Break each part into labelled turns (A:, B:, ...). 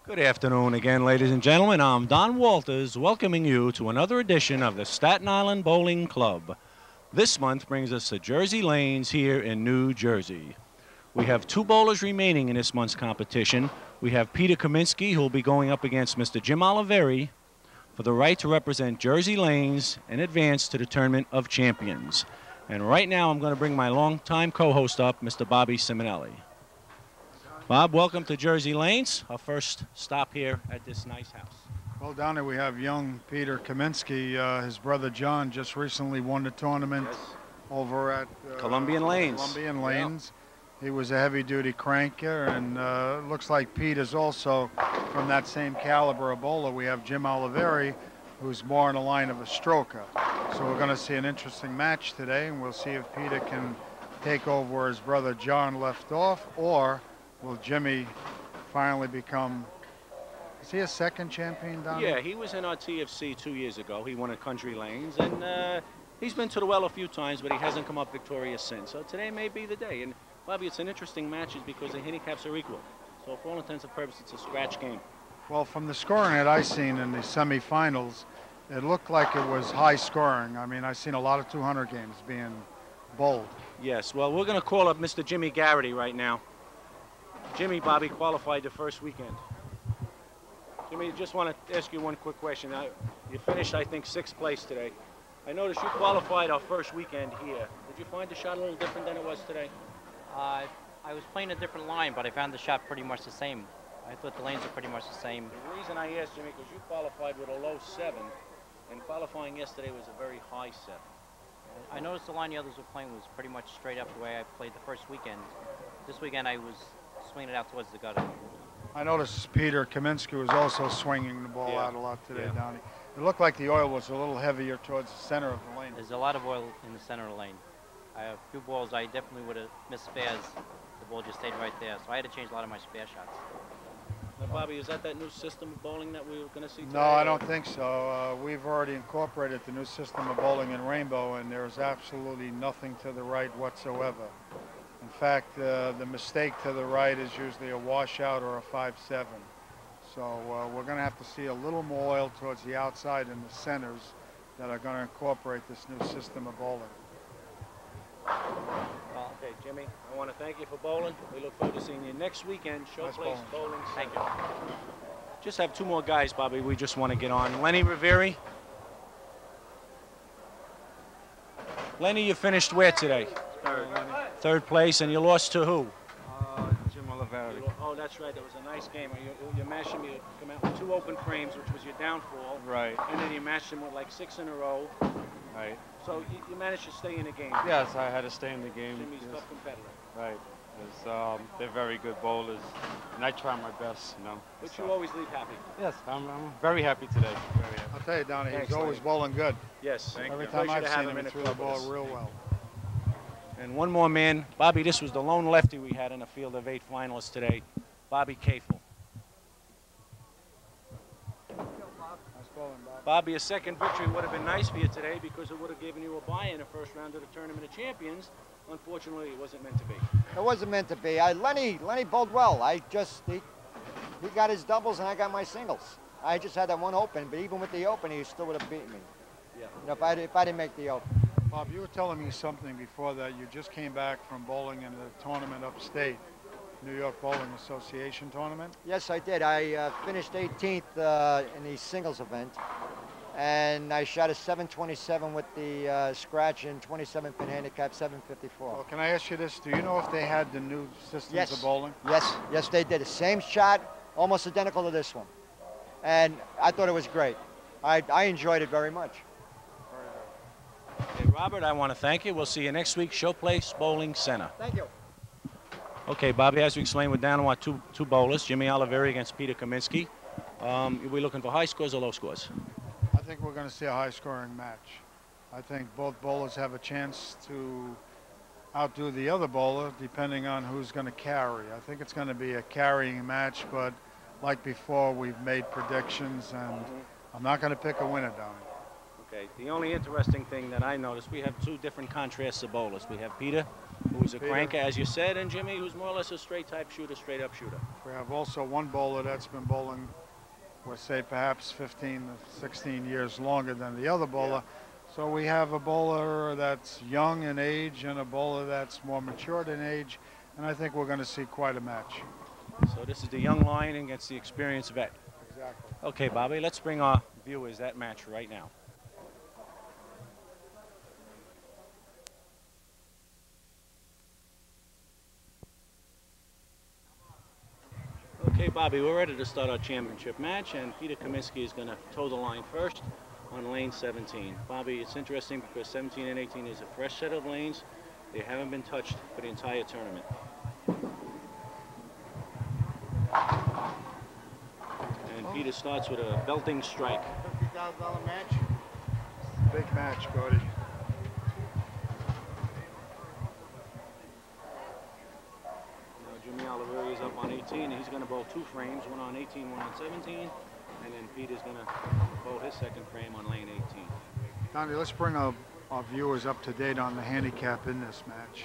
A: Good afternoon again, ladies and gentlemen. I'm Don Walters, welcoming you to another edition of the Staten Island Bowling Club. This month brings us to Jersey Lanes here in New Jersey. We have two bowlers remaining in this month's competition. We have Peter Kaminski, who will be going up against Mr. Jim Oliveri for the right to represent Jersey Lanes and advance to the Tournament of Champions. And right now I'm going to bring my longtime co-host up, Mr. Bobby Simonelli. Bob, welcome to Jersey Lanes, our first stop here at this nice house.
B: Well, down there we have young Peter Kaminski. His brother John just recently won the tournament over at
A: Columbian Lanes.
B: Columbian Lanes. Yep. He was a heavy-duty cranker, and looks like Peter's also from that same caliber of bowler. We have Jim Oliveri, who's more in the line of a stroker. So we're going to see an interesting match today, and we'll see if Peter can take over where his brother John left off, or will Jimmy finally become, is he a second champion, Don?
A: Yeah, he was in our TFC 2 years ago. He won at Country Lanes, and he's been to the well a few times, but he hasn't come up victorious since. So today may be the day. And Bobby, it's an interesting match because the handicaps are equal. So for all intents and purposes, it's a scratch game.
B: Well, from the scoring that I seen in the semifinals, it looked like it was high scoring. I mean, I've seen a lot of 200 games being bowled.
A: Yes, well, we're going to call up Mr. Jimmy Garrity right now. Jimmy, Bobby, qualified the first weekend. Jimmy, just want to ask you one quick question. You finished, I think, 6th place today. I noticed you qualified our first weekend here. Did you find the shot a little different than it was today?
C: I was playing a different line, but I found the shot pretty much the same. I thought the lanes were pretty much the same.
A: The reason I asked, Jimmy, because you qualified with a low 7, and qualifying yesterday was a very high 7.
C: I noticed the line the others were playing was pretty much straight up the way I played the first weekend. This weekend I was swinging it out towards the gutter.
B: I noticed Peter Kaminski was also swinging the ball out a lot today, Donnie. It looked like the oil was a little heavier towards the center of the lane.
C: There's a lot of oil in the center of the lane. I have a few balls I definitely would have missed spares. The ball just stayed right there, so I had to change a lot of my spare shots.
A: Now, Bobby, is that new system of bowling that we were going to see today?
B: No, I don't think so. We've already incorporated the new system of bowling in Rainbow, and there's absolutely nothing to the right whatsoever. In fact, the mistake to the right is usually a washout or a 5-7. So we're going to have to see a little more oil towards the outside and the centers that are going to incorporate this new system of bowling.
A: Okay, Jimmy, I want to thank you for bowling. We look forward to seeing you next weekend. Showplace Bowling.
C: Thank you.
A: Just have 2 more guys, Bobby, we just want to get on. Lenny Riveri. Lenny, you finished where today? Third place, and you lost to who?
D: Jim Oliveri.
A: Oh, that's right. That was a nice game. You matched him. You come out with 2 open frames, which was your downfall.
D: Right.
A: And then you matched him with like 6 in a row.
D: Right.
A: So you managed to stay in the game.
D: Yes, I had to stay in the game.
A: Jimmy's a tough competitor.
D: Right. They're very good bowlers, and I try my best, you know.
A: But
D: so.
A: you always leave happy.
D: Yes, I'm very happy today. Very happy.
B: I'll tell you, Donnie,
A: Thanks,
B: he's always bowling good.
A: Yes.
B: Every time I've seen him, he threw the ball real well.
A: And one more man, Bobby, this was the lone lefty we had in a field of 8 finalists today, Bobby Kafel. Bobby, a second victory would have been nice for you today because it would have given you a bye in the first round of the Tournament of Champions. Unfortunately, it wasn't meant to be.
E: It wasn't meant to be. Lenny bowled well. He got his doubles and I got my singles. I just had that one open, but even with the open, he still would have beaten me. Yeah. You know, if I didn't make the open.
B: Bob, you were telling me something before that. You just came back from bowling in a tournament upstate, New York Bowling Association tournament.
E: Yes, I did. I finished 18th in the singles event, and I shot a 727 with the scratch and 27-pin handicap 754.
B: Well, can I ask you this? Do you know if they had the new systems of bowling?
E: Yes, they did. The same shot, almost identical to this one, and I thought it was great. I enjoyed it very much.
A: Okay, Robert, I want to thank you. We'll see you next week, Showplace Bowling Center.
E: Thank you.
A: Okay, Bobby, as we explained, we're down to our two bowlers, Jimmy Oliveri against Peter Kaminski. Are we looking for high scores or low scores?
B: I think we're going to see a high-scoring match. I think both bowlers have a chance to outdo the other bowler, depending on who's going to carry. I think it's going to be a carrying match, but like before, we've made predictions, and I'm not going to pick a winner, Donnie.
A: Okay, the only interesting thing that I noticed, we have 2 different contrasts of bowlers. We have Peter who's a
B: Peter.
A: cranker, as you said, and Jimmy, who's more or less a straight type shooter, straight up shooter.
B: We have also one bowler that's been bowling, we'll say perhaps 15 to 16 years longer than the other bowler. So we have a bowler that's young in age and a bowler that's more matured in age, and I think we're going to see quite a match.
A: So this is the young lion against the experienced vet.
B: Exactly.
A: Okay, Bobby, let's bring our viewers that match right now. Okay, Bobby, we're ready to start our championship match, and Peter Kaminski is going to toe the line first on lane 17. Bobby, it's interesting because 17 and 18 is a fresh set of lanes. They haven't been touched for the entire tournament. And Peter starts with a belting strike.
B: $50,000 match. Big match, Cody.
A: Jimmy Oliveri is up on 18, and he's going to bowl 2 frames, one on 18, one on 17, and then Peter's going to bowl his second frame on lane 18.
B: Donnie, let's bring our viewers up to date on the handicap in this match.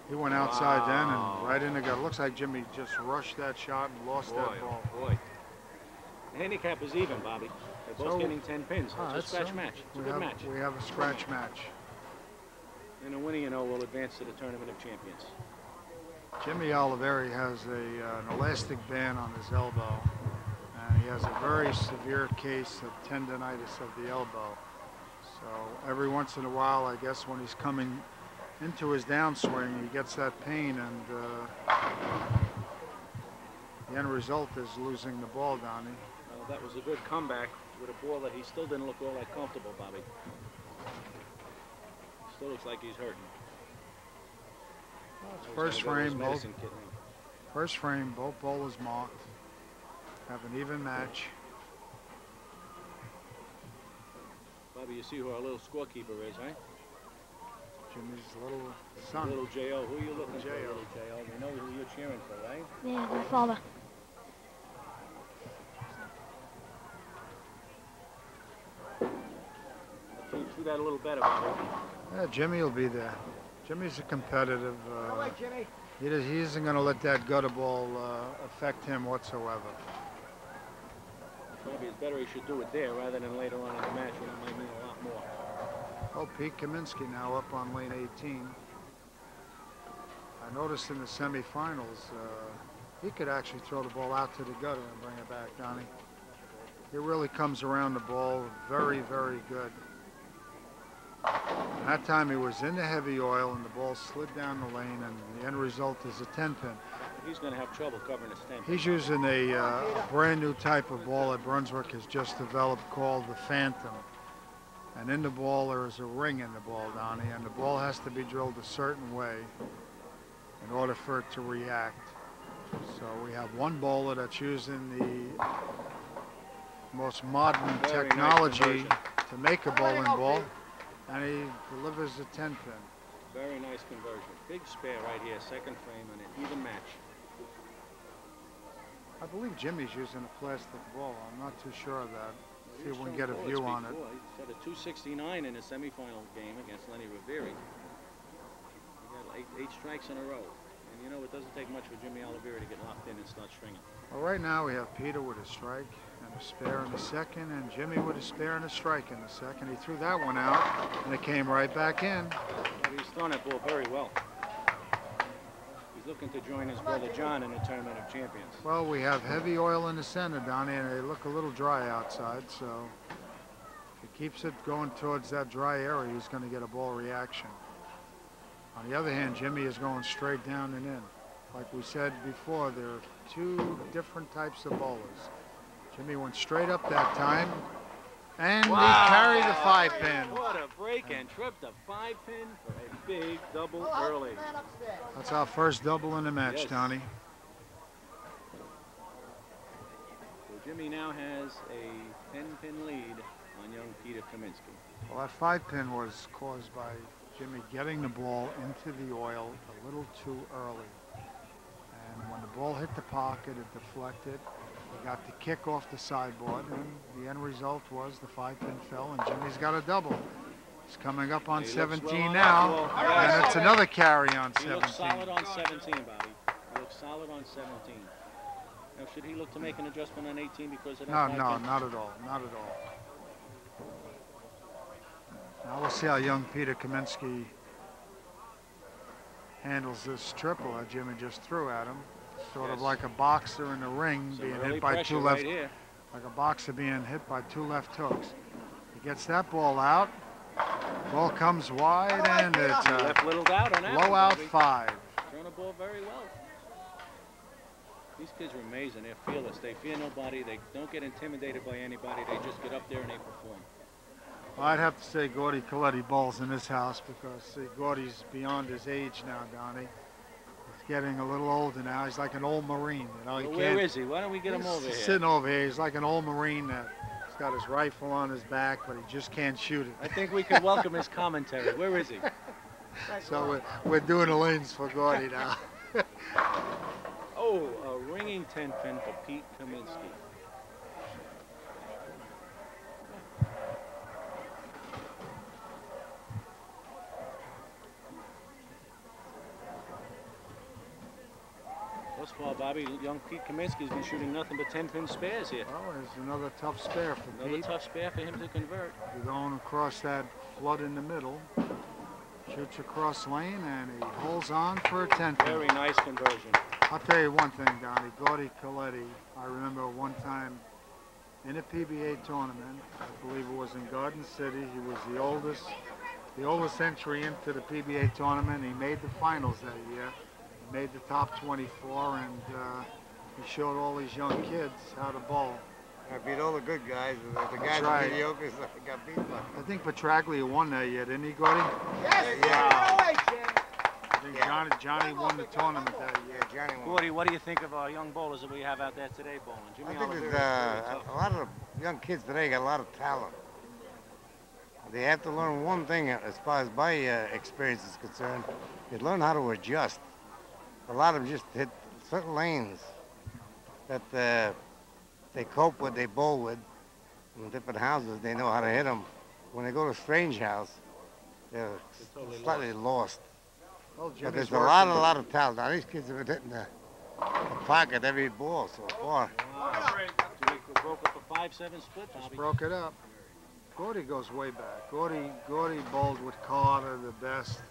B: He went outside then and right in the gut. Looks like Jimmy just rushed that shot and lost that ball.
A: Boy. The handicap is even, Bobby. They're both getting 10 pins. It's a scratch match. It's a good match.
B: We have a scratch match.
A: And the winner, you know, will advance to the Tournament of Champions.
B: Jimmy Oliveri has an elastic band on his elbow, and he has a very severe case of tendonitis of the elbow. So every once in a while, I guess when he's coming into his downswing, he gets that pain, and the end result is losing the ball, Donnie.
A: Well, that was a good comeback with a ball that he still didn't look all that comfortable, Bobby. Still looks like he's hurting.
B: First frame, both bowlers marked. Have an even match.
A: Bobby, you see who our little scorekeeper is, right?
B: Jimmy's little son.
A: Little J.O. Who are you looking for,
B: J.O.?
A: little J.O.? We know who you're cheering for, right?
F: Yeah, my father.
A: Can you do that a little better, Bobby?
B: Yeah, Jimmy will be there. Jimmy's a competitive.
E: All right, Jimmy.
B: He isn't going to let that gutter ball affect him whatsoever.
A: Maybe it's better he should do it there rather than later on in the match when it might mean a lot more.
B: Oh, Pete Kaminski now up on lane 18. I noticed in the semifinals, he could actually throw the ball out to the gutter and bring it back, Donnie. He really comes around the ball very, very good. And that time he was in the heavy oil and the ball slid down the lane, and the end result is a 10-pin.
A: He's going to have trouble covering his 10-pin.
B: He's using a brand new type of ball that Brunswick has just developed called the Phantom. And in the ball there is a ring in the ball, Donnie, and the ball has to be drilled a certain way in order for it to react. So we have one bowler that's using the most modern technology to make a bowling ball, and he delivers a 10-pin.
A: Very nice conversion. Big spare right here, second frame, and an even match.
B: I believe Jimmy's using a plastic ball. I'm not too sure of that. See if we can get a view on it.
A: He set a 269 in his semifinal game against Lenny Riveri. He got eight strikes in a row. And you know, it doesn't take much for Jimmy Oliveri to get locked in and start stringing.
B: Well, right now we have Peter with a strike and a spare in the second, and Jimmy with a spare and a strike in the second. He threw that one out, and it came right back in.
A: Well, he's thrown that ball very well. He's looking to join his brother John in the Tournament of Champions.
B: Well, we have heavy oil in the center, Donnie, and they look a little dry outside, so if he keeps it going towards that dry area, he's going to get a ball reaction. On the other hand, Jimmy is going straight down and in. Like we said before, there are two different types of bowlers. Jimmy went straight up that time, and he carried the 5-pin.
A: What a break and trip, the 5-pin for a big double early.
B: That's our first double in the match,
A: Yes.
B: Donnie.
A: So Jimmy now has a 10-pin lead on young Peter Kaminski.
B: Well, that 5-pin was caused by Jimmy getting the ball into the oil a little too early. And when the ball hit the pocket, it deflected. He got the kick off the sideboard, and the end result was the 5-pin fell, and Jimmy's got a double. It's coming up on
A: He looks
B: 17
A: well on
B: now,
A: that ball. Yes.
B: and it's another carry on
A: He looks
B: 17.
A: solid on 17, Bobby. He looks solid on 17. Now, should he look to make an adjustment on 18 because of that?
B: No,
A: high
B: no,
A: pin?
B: not at all, not at all. Now we'll see how young Peter Kaminski handles this triple that Jimmy just threw at him. Sort of
A: Yes.
B: like a boxer in the ring
A: Some
B: being
A: early
B: hit by
A: pressure
B: two left,
A: right here.
B: like a boxer being hit by two left hooks. He gets that ball out. Ball comes wide, and it's
A: He
B: a
A: left little doubt on that one,
B: blowout
A: Bobby.
B: 5.
A: Throwing the ball very well. These kids are amazing. They're fearless. They fear nobody. They don't get intimidated by anybody. They just get up there and they perform.
B: Well, I'd have to say Gordy Coletti bowls in this house because, see, Gordy's beyond his age now, Donnie. He's getting a little older now. He's like an old Marine, you know. He
A: Well,
B: can't,
A: where is he? Why don't we get him over
B: he's
A: here?
B: sitting over here. He's like an old Marine that he's got his rifle on his back, but he just can't shoot it.
A: I think we could welcome his commentary. Where is he?
B: So we're doing the lanes for Gordy now.
A: Oh, a ringing 10-pin for Pete Kaminski. Thus far, Bobby, young Pete Kaminski's been shooting nothing but 10-pin spares here.
B: Well, there's another tough spare for
A: Another
B: Pete.
A: tough spare for him to convert.
B: He's going across that flood in the middle. Shoots across lane, and he holds on for a 10-pin.
A: Very nice conversion.
B: I'll tell you one thing, Donnie. Gordy Coletti, I remember one time in a PBA tournament, I believe it was in Garden City. He was the oldest entry into the PBA tournament. He made the finals that year. He made the top 24, and he showed all these young kids how to bowl.
F: I beat all the good guys, and the guys
B: right.
F: mediocre got beat by.
B: I think Petraglia won that year, didn't he, Gordy?
E: Yes,
F: Yeah.
B: I think Johnny won the tournament that year.
F: Yeah, Johnny won.
A: Gordy, what do you think of our young bowlers that we have out there today bowling? Jimmy
F: I think
A: Oliveri
F: there's
A: is very tough.
F: a lot of the young kids today got a lot of talent. They have to learn one thing as far as my experience is concerned. They learn how to adjust. A lot of them just hit certain lanes that they cope with, they bowl with. In different houses, they know how to hit them. When they go to a strange house, they're
A: totally
F: slightly lost.
B: Well,
F: But
B: Jimmy's
F: there's a
B: working.
F: lot of talent. Now these kids have been hitting the pocket every ball so far.
A: Jimmy broke up a 5-7 split,
B: Just
A: Bobby.
B: broke it up. Gordy goes way back. Gordy bowled with Carter, the best.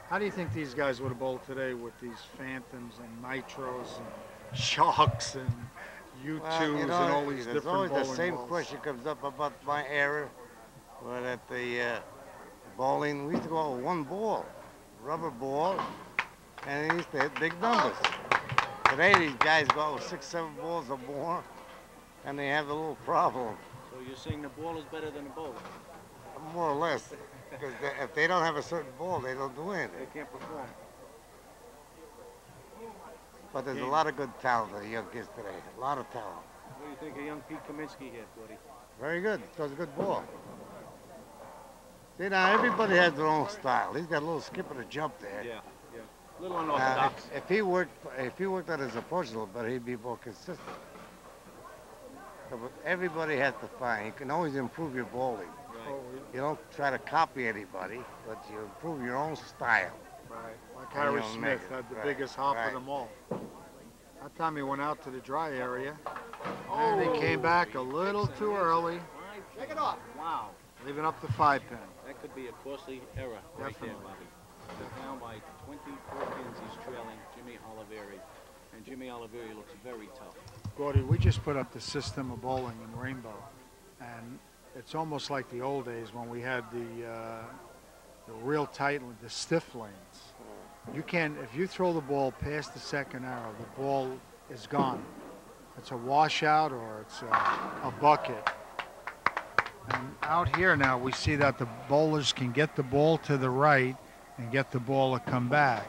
B: How do you think these guys would have bowled today with these Phantoms and Nitros and Sharks and U2s
F: Well,
B: and all these
F: there's
B: different
F: always
B: bowling
F: the same
B: balls?
F: question comes up about my era. But at the bowling, we used to go out with one ball, rubber ball, and they used to hit big numbers. Today, these guys go out with 6, 7 balls or more, and they have a little problem,
A: So you're saying the ball is better than the bowler?
F: more or less. Because if they don't have a certain ball, they don't do
A: They
F: anything.
A: can't perform.
F: But there's a lot of good talent for the young kids today. A lot of talent.
A: What do you think of young Pete Kaminski here, Gordy?
F: Very good. Throws a good ball. See, now everybody has their own style. He's got a little skip and a jump there.
A: Yeah. A little unorthodox.
F: If he worked on his approach a little better, he'd be more consistent. So, but everybody has to find. You can always improve your bowling.
B: Oh,
F: You don't try to copy anybody, but you improve your own style.
B: right. Like
F: And
B: Harry
F: you'll
B: Smith
F: make it.
B: had the
F: Right,
B: biggest hop
F: right.
B: of them all. That time he went out to the dry area, and he came back a little too early,
E: Take it off.
A: Wow.
B: leaving up the 5-pin.
A: That could be a costly error right there,
B: Definitely.
A: Bobby. They're down by 24 pins. He's trailing Jimmy Oliveri. And Jimmy Oliveri looks very tough.
B: Gordy, we just put up the system of bowling in Rainbow, and it's almost like the old days when we had the real tight, the stiff lanes. You can't, if you throw the ball past the second arrow, the ball is gone. It's a washout or it's a bucket. And out here now, we see that the bowlers can get the ball to the right and get the ball to come back.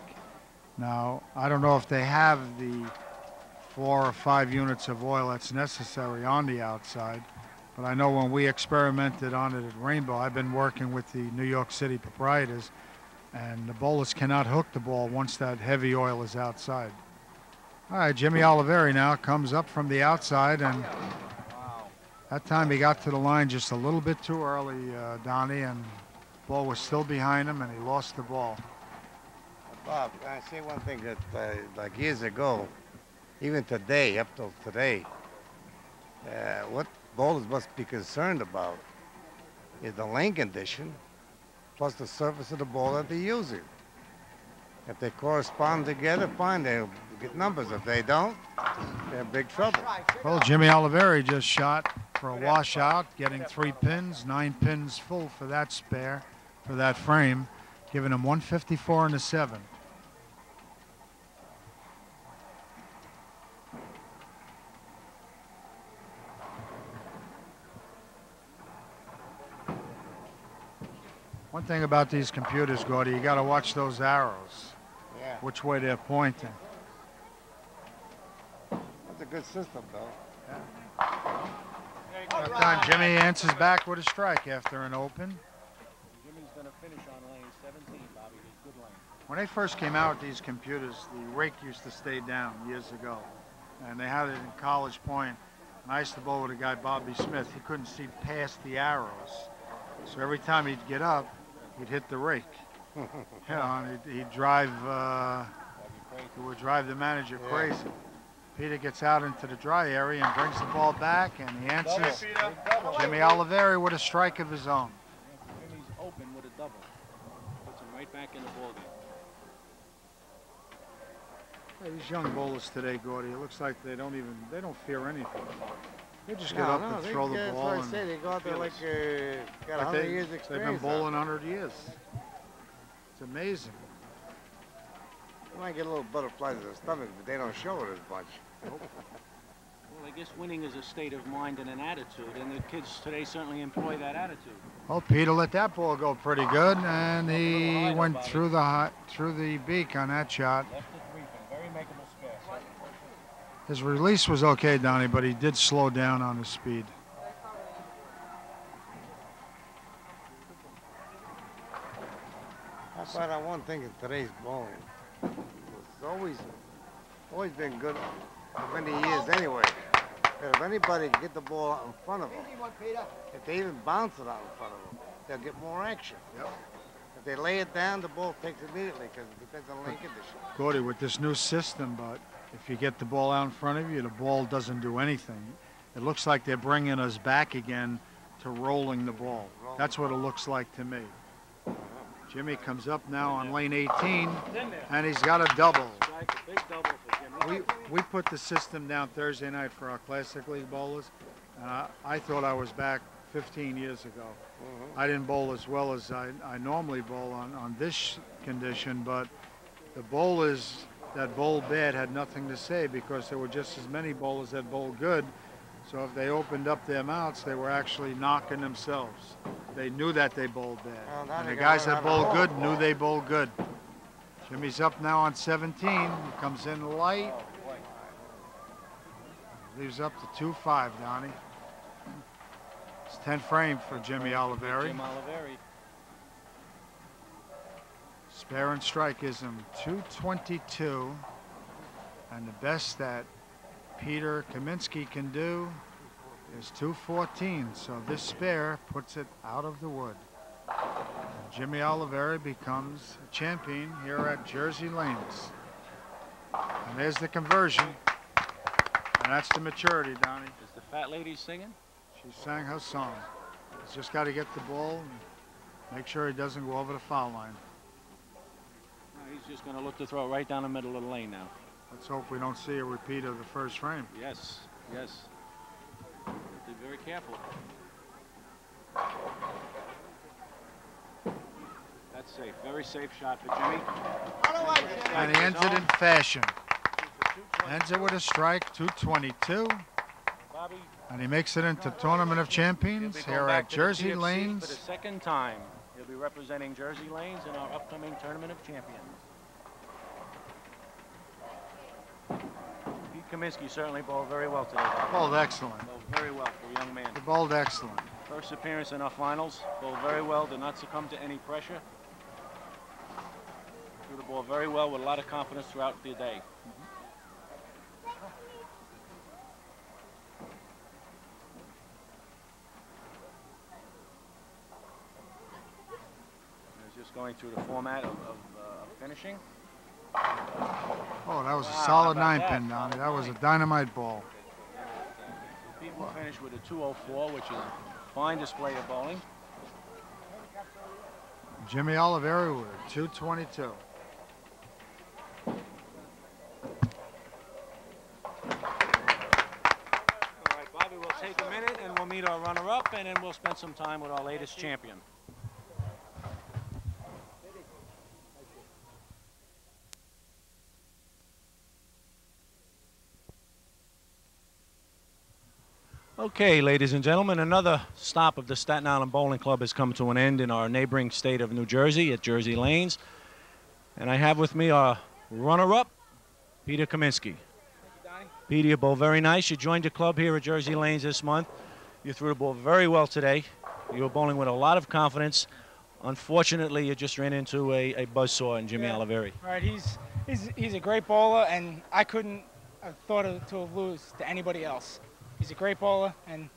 B: Now, I don't know if they have the 4 or 5 units of oil that's necessary on the outside, but I know when we experimented on it at Rainbow, I've been working with the New York City proprietors, and the bowlers cannot hook the ball once that heavy oil is outside. All right, Jimmy Oliveri now comes up from the outside, and that time he got to the line just a little bit too early, Donnie, and Ball was still behind him, and he lost the ball.
F: Bob, I say one thing that like years ago, even today, up till today, what bowlers must be concerned about is the lane condition plus the surface of the ball that they're using. If they correspond together, fine, they'll get numbers. If they don't, they're in big trouble.
B: Well, Jimmy Oliveri just shot for a washout, getting 3 pins, 9 pins full for that spare, for that frame, giving him 154 and a 7. One thing about these computers, Gordy, you got to watch those arrows,
F: Yeah,
B: which way they're pointing.
F: that's a good system, though.
B: That time Jimmy answers back with a strike after an open.
A: Jimmy's going to finish on lane 17, Bobby. His good lane.
B: When they first came out with these computers, the rake used to stay down years ago. And they had it in College Point. And I used to bowl with a guy, Bobby Smith. He couldn't see past the arrows. So every time he'd get up, he'd hit the rake. You know, and he'd drive, it would drive the manager crazy. Peter gets out into the dry area and brings the ball back, and he answers Jimmy Oliveri with a strike of his own.
A: Jimmy's open with a double. Puts him right back in the ballgame.
B: Hey, these young bowlers today, Gordy, it looks like they don't fear anything. They just get up and throw the ball.
F: That's what I say. They go out there like got 100 years experience.
B: They've been bowling 100 years. It's amazing.
F: You might get a little butterflies in the stomach, but they don't show it as much.
A: Well, I guess winning is a state of mind and an attitude, and the kids today certainly employ that attitude.
B: Well, Peter let that ball go pretty good, and he went through the beak on that shot.
A: Left to 3 pin, very makeable spare.
B: His release was okay, Donnie, but he did slow down on his speed.
F: I find out one thing in today's bowling. It's always been good for many years anyway. That if anybody can get the ball out in front of them, if they even bounce it out in front of them, they'll get more action.
B: Yep.
F: If they lay it down, the ball takes immediately because it depends on lane condition.
B: Gordy, with this new system, but if you get the ball out in front of you, the ball doesn't do anything. It looks like they're bringing us back again to rolling the ball. That's what it looks like to me. Jimmy comes up now on lane 18, and he's got a double.
A: Big double for Jimmy.
B: We put the system down Thursday night for our Classic League bowlers. I thought I was back 15 years ago. I didn't bowl as well as I normally bowl on this condition, but the bowlers that bowled bad had nothing to say because there were just as many bowlers that bowled good. So if they opened up their mouths, they were actually knocking themselves. They knew that they bowled bad. And the guys that bowled good knew they bowled good. Jimmy's up now on 17. He comes in light. Leaves up to 2-5, Donnie. It's 10 frame for Jimmy Oliveri.
A: Jim Oliveri.
B: Spare and strike is him 222. And the best that Peter Kaminski can do is 214. So this spare puts it out of the wood. And Jimmy Oliveri becomes a champion here at Jersey Lanes. And there's the conversion. And that's the maturity, Donnie.
A: Is the fat lady singing?
B: She sang her song. He's just got to get the ball and make sure he doesn't go over the foul line.
A: No, he's just going to look to throw it right down the middle of the lane now.
B: Let's hope we don't see a repeat of the first frame.
A: Yes, yes. Be very careful. That's safe. Very safe shot for Jimmy.
B: And he ends it in fashion. Ends it with a strike, 222.
A: Bobby,
B: And he makes it into Tournament of Champions here at Jersey
A: for the
B: Lanes.
A: second time. He'll be representing Jersey Lanes in our upcoming Tournament of Champions. Pete Kaminski certainly bowled very well today.
B: Bowled excellent.
A: Bowled very well for a young man.
B: He bowled excellent.
A: First appearance in our finals. Bowled very well. Did not succumb to any pressure. Threw the ball very well with a lot of confidence throughout the day. Just going through the format of finishing.
B: Oh, that was a
A: Wow,
B: solid
A: how about
B: 9-pin,
A: that?
B: Donnie. That was a dynamite ball.
A: People finish with a 204, which is a fine display of bowling.
B: Jimmy Oliveri with a 222.
A: All right, Bobby, we'll take a minute and we'll meet our runner-up, and then we'll spend some time with our latest champion. Okay, ladies and gentlemen, another stop of the Staten Island Bowling Club has come to an end in our neighboring state of New Jersey at Jersey Lanes. And I have with me our runner-up, Peter Kaminski. Peter, you bowl very nice. You joined the club here at Jersey Lanes this month. You threw the ball very well today. You were bowling with a lot of confidence. Unfortunately, you just ran into a buzzsaw in Jimmy Oliveri.
G: Right, he's a great bowler, and I couldn't have thought to have lose to anybody else. He's a great bowler, and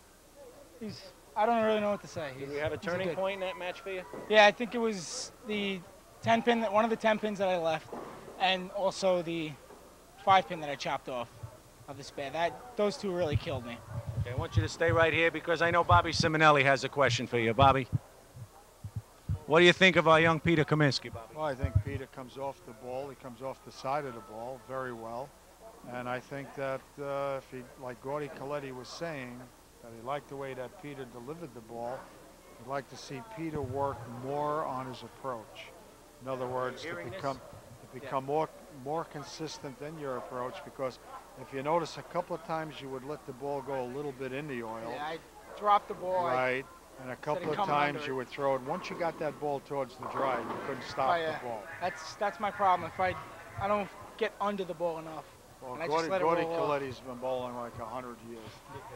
G: I don't really know what to say.
A: Did we have a turning point in that match for you?
G: Yeah, I think it was the 10-pin, one of the 10 pins that I left, and also the 5-pin that I chopped off of the spare. Those two really killed me.
A: Okay, I want you to stay right here because I know Bobby Simonelli has a question for you. Bobby, what do you think of our young Peter Kaminski, Bobby?
B: Well, I think Peter comes off the ball. He comes off the side of the ball very well. And I think that if he, like Gordy Coletti was saying, that he liked the way that Peter delivered the ball, he'd like to see Peter work more on his approach. In other words, to become more consistent in your approach, because if you notice a couple of times you would let the ball go a little bit in the oil.
G: Yeah, I dropped the ball.
B: Right. And a couple of times you would throw it. Once you got that ball towards the drive, you couldn't stop the ball.
G: That's my problem. If I don't get under the ball enough.
B: Well,
G: and
B: Gordy Coletti's been bowling like 100 years.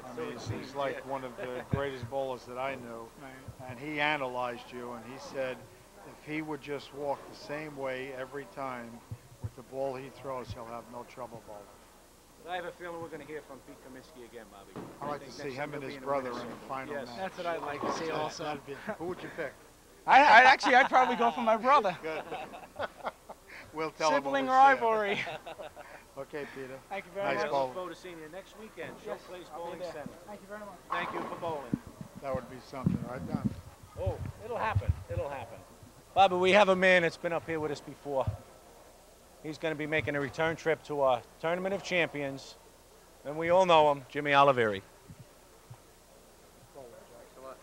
B: I mean, he's like one of the greatest bowlers that I knew. Right. And he analyzed you, and he said if he would just walk the same way every time with the ball he throws, he'll have no trouble bowling.
A: But I have a feeling we're going to hear from Pete Kaminski again, Bobby.
B: I'd like to see him and his brother in the final match.
G: That's what I'd like to see also.
B: Who would you pick?
G: I'd probably go for my brother.
B: Good. We'll tell
G: Sibling rivalry.
B: Okay, Peter.
G: Thank you very much.
A: I look forward to seeing you next weekend. Show Place Bowling Center.
G: Thank you very much.
A: Thank you for bowling.
B: That would be something, right, Don?
A: Oh, it'll happen. It'll happen. Bobby, we have a man that's been up here with us before. He's going to be making a return trip to our Tournament of Champions. And we all know him, Jimmy Oliveri.
C: Thanks a lot.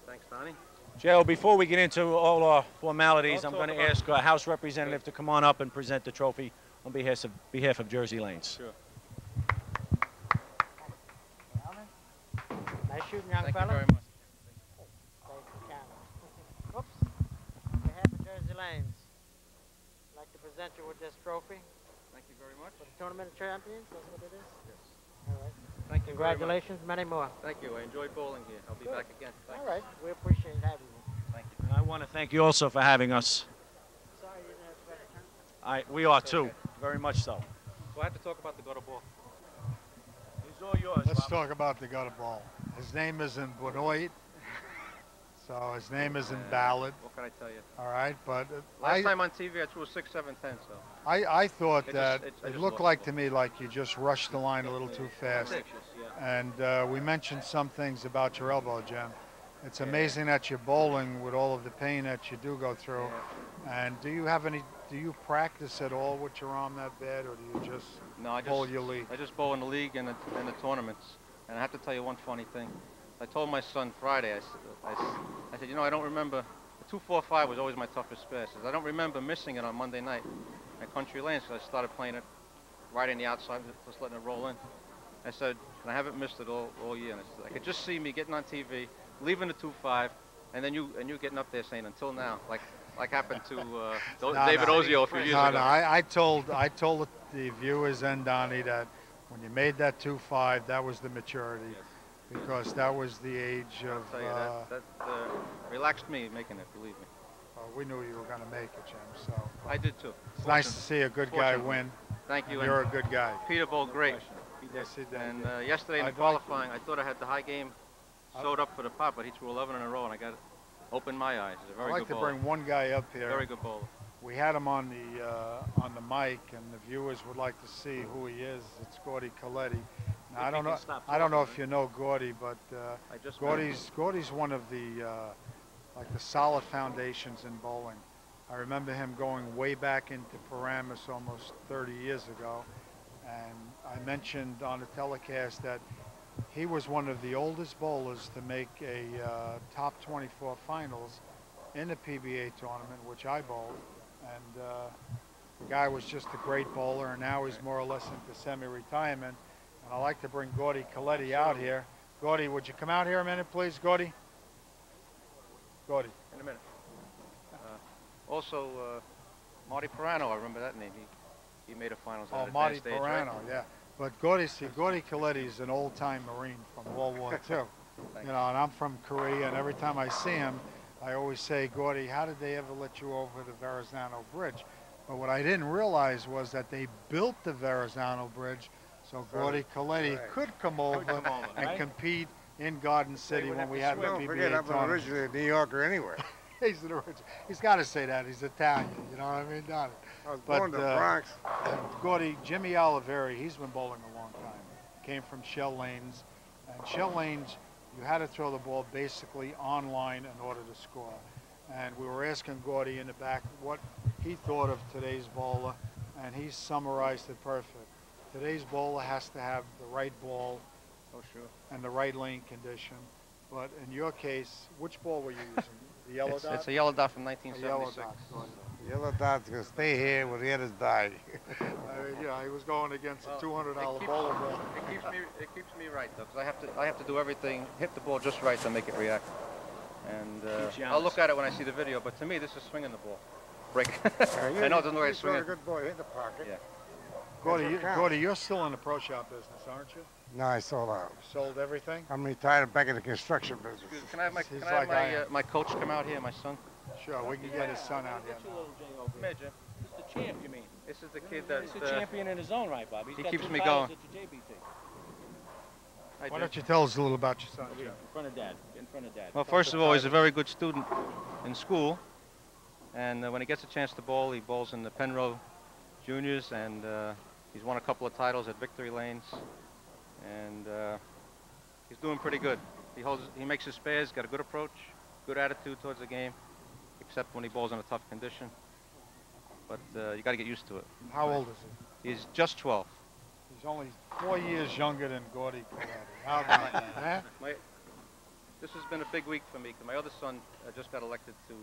C: Thanks, Donnie.
A: Joe, before we get into all our formalities, I'm going to ask our House representative to come on up and present the trophy on behalf of Jersey Lanes.
C: Sure. Nice shooting, young fella.
D: Thank you very much.
C: Oops. On behalf of Jersey Lanes, I'd like to present you with this trophy.
D: Thank you very much.
C: For the Tournament of Champions, that's what it is?
D: Yes.
C: All right.
D: Thank you
C: Congratulations, many more.
D: Thank you. I enjoyed bowling here. I'll be back again.
C: All right. We appreciate having you.
D: Thank you.
A: And I want to thank you also for having us.
C: Sorry you didn't have a better turn.
A: We are too, very much so.
D: So I have to talk about the gutter ball.
A: It's all yours,
B: Let's
A: Bobby.
B: talk about the gutter ball. His name isn't Benoit, so his name isn't Ballard.
D: What can I tell you?
B: All right, but
D: Last time on TV, I threw a 6, 7, 10. So
B: I thought
D: It
B: that
D: just- I
B: it
D: just
B: looked
D: lost
B: like
D: the
B: to me like you just rushed the line a little too fast.
D: anxious, yeah.
B: And we mentioned some things about your elbow, Jim. It's amazing that you're bowling with all of the pain that you do go through. And do you practice at all with your arm that bad, or do you just
D: No, I
B: bowl your league?
D: just bowl in the league and the tournaments. And I have to tell you one funny thing. I told my son Friday, I said, you know, I don't remember, the 245 was always my toughest spare. I said, I don't remember missing it on Monday night at Country Lanes, so I started playing it right in the outside, just letting it roll in. I said, and I haven't missed it all year. And I could just see me getting on TV, leaving the 2-5, and then you getting up there saying until now, like happened to David Ozio a few years ago.
B: No, I told the viewers and Donnie that when you made that 2-5, that was the maturity, because that was the age of.
D: I'll tell you, that relaxed me making it, believe me.
B: We knew you were going to make it, Jim. So
D: I did too.
B: it's nice to see a good guy win.
D: Thank you.
B: You're a good guy.
D: Peter bowled great.
B: Yes, he did.
D: And yesterday in the qualifying, I thought I had the high game sewed up for the pot, but he threw 11 in a row, and I got Opened my eyes. He's a very
B: I'd like
D: good
B: to
D: bowler.
B: bring one guy up here.
D: Very good bowler.
B: We had him on the mic, and the viewers would like to see who he is. It's Gordy Coletti. Now, I don't know if you know Gordy, but Gordy's one of the like the solid foundations in bowling. I remember him going way back into Paramus almost 30 years ago, and I mentioned on the telecast that he was one of the oldest bowlers to make a top 24 finals in the PBA tournament, which I bowled. And the guy was just a great bowler, and now he's more or less into semi-retirement. And I'd like to bring Gordy Coletti out here. Gordy, would you come out here a minute, please, Gordy? Gordy.
D: In a minute. Also, Marty Pirano, I remember that name. He made a finals.
B: Oh, Marty Pirano, yeah. But Gordy Coletti is an old-time Marine from World War II. You know, and I'm from Korea, and every time I see him, I always say, Gordy, how did they ever let you over the Verrazano Bridge? But what I didn't realize was that they built the Verrazano Bridge so Gordy Coletti could come over and compete in Garden City when we had the PBA
F: forget, I'm
B: tournament.
F: originally a New Yorker anywhere.
B: He's an original. He's got to say that. He's Italian. You know what I mean, Donnie?
F: I was born in the Bronx.
B: Gordy, Jimmy Oliveri, he's been bowling a long time. Came from Shell Lanes. And Shell Lanes, you had to throw the ball basically on line in order to score. And we were asking Gordy in the back what he thought of today's bowler, and he summarized it perfect. Today's bowler has to have the right ball and the right lane condition. But in your case, which ball were you using? The yellow dot?
D: It's a yellow dot from 1976.
F: Yellow dot's going to stay here where the others die.
B: Yeah, he was going against a $200 bowler ball.
D: It keeps me right, though, because I have to do everything, hit the ball just right to make it react. And I'll look at it when I see the video, but to me, this is swinging the ball. Break. I know it doesn't look like swinging.
F: A good ball, hit the pocket.
D: Yeah.
B: Gordy, you're still in the pro shop business, aren't you?
F: No, I sold out.
B: Sold everything?
F: I'm retired back in the construction business.
D: Can I have my coach come out here, my son?
B: Sure, we can get his son out here.
D: Come here, Jim.
A: This is the champ, you mean?
D: This is the kid that...
A: He's a champion in his own right, Bob.
D: He keeps me going.
B: Why don't you tell us a little about your son, Jim?
A: In front of Dad. In front of Dad.
D: Well, first of all, he's a very good student in school. And when he gets a chance to bowl, he bowls in the Penrose Juniors, and he's won a couple of titles at Victory Lanes. And he's doing pretty good. He makes his spares, got a good approach, good attitude towards the game, except when he bowls in a tough condition. But you got to get used to it.
B: How old is he?
D: He's just 12.
B: He's only 4 years younger than Gordy Coletti. How about that, huh?
D: This has been a big week for me, because my other son just got elected to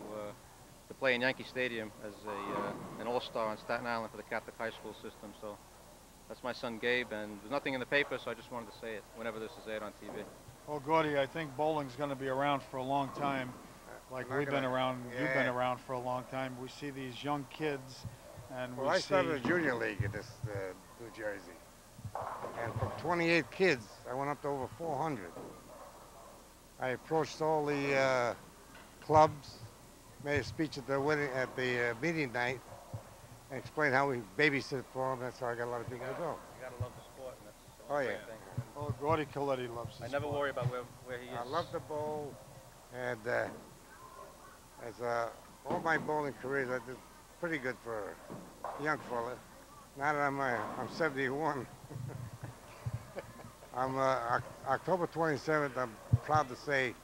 D: play in Yankee Stadium as an all-star on Staten Island for the Catholic high school system. So that's my son Gabe, and there's nothing in the paper, so I just wanted to say it whenever this is aired on TV.
B: Well, Gordy, I think bowling's going to be around for a long time. Like we've been around, you've been around for a long time. We see these young kids, and
F: I started a junior league in this New Jersey. And from 28 kids, I went up to over 400. I approached all the clubs, made a speech at the meeting night, and explained how we babysit for them. That's how I got a lot of people to go.
D: You got to love the sport, and that's
F: Oh, yeah.
D: thing.
B: Oh, Gordy Coletti loves
D: I never worry about where he is.
F: I love the bowl, and all my bowling careers, I did pretty good for a young fella. Now that I'm 71. October 27th, I'm proud to say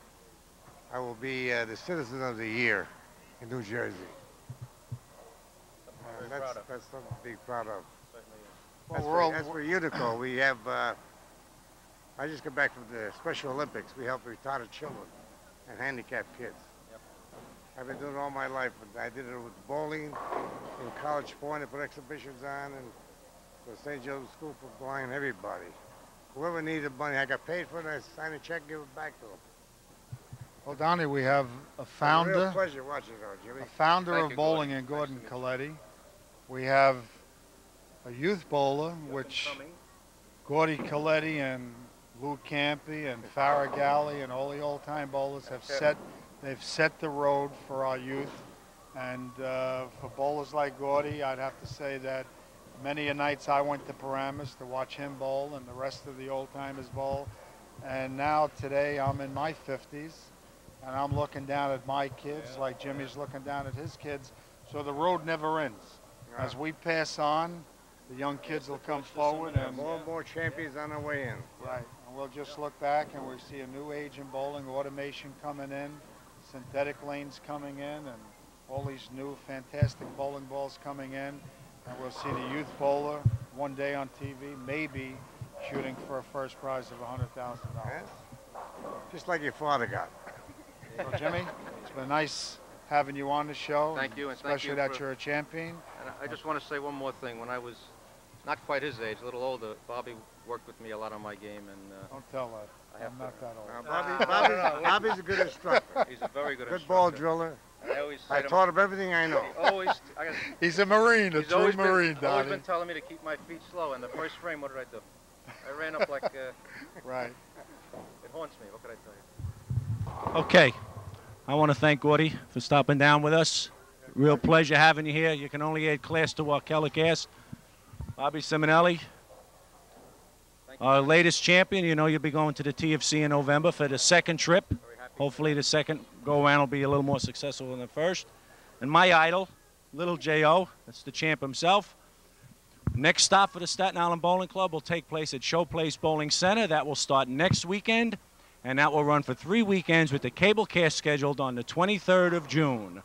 F: I will be the Citizen of the Year in New Jersey. That's something to be proud of. As for Unico, we have, I just got back from the Special Olympics. We help retarded children and handicapped kids.
D: Yep.
F: I've been doing it all my life. I did it with bowling in College Point. I put exhibitions on, and the St. Joseph's School for Blind, everybody. Whoever needed money, I got paid for it, I signed a check, give it back to them.
B: Well, Donnie, we have a founder.
F: It's a real pleasure watching it, Jimmy.
B: A founder
D: Thank
B: of
D: you,
B: bowling
D: Gordon.
B: in Gordon
D: Nice
B: Coletti. We have a youth bowler, which Gordy Coletti and Lou Campy and Farrah Galley and all the old-time bowlers have set. They've set the road for our youth. And for bowlers like Gordy, I'd have to say that many a nights I went to Paramus to watch him bowl and the rest of the old-timers bowl. And now today I'm in my 50s. and I'm looking down at my kids like Jimmy's looking down at his kids. So the road never ends. As we pass on, the young kids will come forward, and
F: more champions on their way in.
B: right, and we'll just look back and we see a new age in bowling, automation coming in, synthetic lanes coming in, and all these new fantastic bowling balls coming in, and we'll see the youth bowler one day on TV, maybe shooting for a first prize of $100,000.
F: Yes. Just like your father got.
B: So Jimmy, it's been nice having you on the show.
D: Thank you, and
B: especially
D: thank you
B: that you're a champion.
D: And I just want to say one more thing. When I was not quite his age, a little older, Bobby worked with me a lot on my game, and
B: Don't tell that.
D: I have
B: I'm
D: to-
B: not that old.
F: Bobby's a good instructor.
D: he's a very good
F: Good ball
D: instructor.
F: driller.
D: I always say
F: I
D: to
F: taught him everything I know.
D: always,
B: He's a Marine, a
D: he's
B: true
D: always
B: Marine,
D: been, always
B: Donnie.
D: been telling me to keep my feet slow. And the first frame, what did I do? I ran up like,
B: Right.
D: it haunts me. What could I tell you?
A: Okay. I want to thank Gordy for stopping down with us. Real pleasure having you here. You can only add class to our telecast. Bobby Simonelli, our latest champion. You know you'll be going to the TFC in November for the second trip.
D: Very happy.
A: Hopefully the second go-around will be a little more successful than the first. And my idol, Little J.O., that's the champ himself. Next stop for the Staten Island Bowling Club will take place at Showplace Bowling Center. That will start next weekend, and that will run for 3 weekends with the cable cast scheduled on the 23rd of June.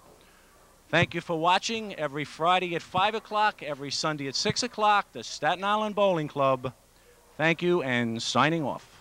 A: Thank you for watching. Every Friday at 5 o'clock, every Sunday at 6 o'clock, the Staten Island Bowling Club. Thank you, and signing off.